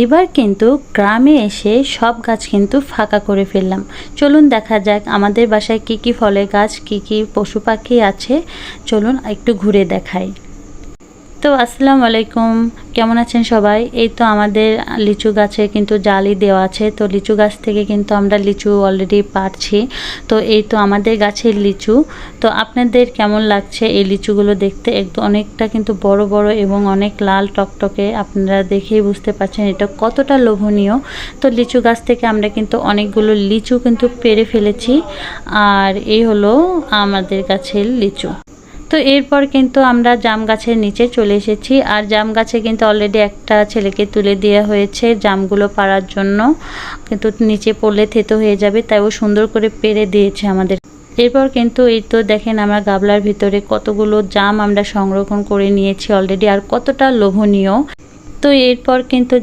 এবার কিন্তু গ্রামে এসে সব গাছ কিন্তু ফাঁকা করে ফেললাম। চলুন দেখা যাক আমাদের বাসায় কি কি ফলের গাছ, কি কি পশু পাখি আছে। চলুন একটু ঘুরে দেখাই। তো আসসালামু আলাইকুম, কেমন আছেন সবাই? এই তো আমাদের লিচু গাছে কিন্তু জালি দেওয়া আছে। তো লিচু গাছ থেকে কিন্তু আমরা লিচু অলরেডি পারছি। তো এই তো আমাদের গাছের লিচু। তো আপনাদের কেমন লাগছে এই লিচুগুলো দেখতে? একটু অনেকটা কিন্তু বড় বড় এবং অনেক লাল টকটকে। আপনারা দেখেই বুঝতে পারছেন এটা কতটা লোভনীয়। তো লিচু গাছ থেকে আমরা কিন্তু অনেকগুলো লিচু কিন্তু পেড়ে ফেলেছি। আর এই হলো আমাদের গাছের লিচু। তো এরপর কিন্তু আমরা জাম গাছের নিচে চলে এসেছি। আর জাম গাছে কিন্তু অলরেডি একটা ছেলেকে তুলে দেওয়া হয়েছে জামগুলো পাড়ার জন্য, কিন্তু নিচে পড়লে থেতো হয়ে যাবে, তাই ও সুন্দর করে পেড়ে দিয়েছে আমাদের। এরপর কিন্তু এই তো দেখেন আমরা গাবলার ভিতরে কতগুলো জাম আমরা সংরক্ষণ করে নিয়েছি অলরেডি, আর কতটা লোভনীয়। তো এরপর কিন্তু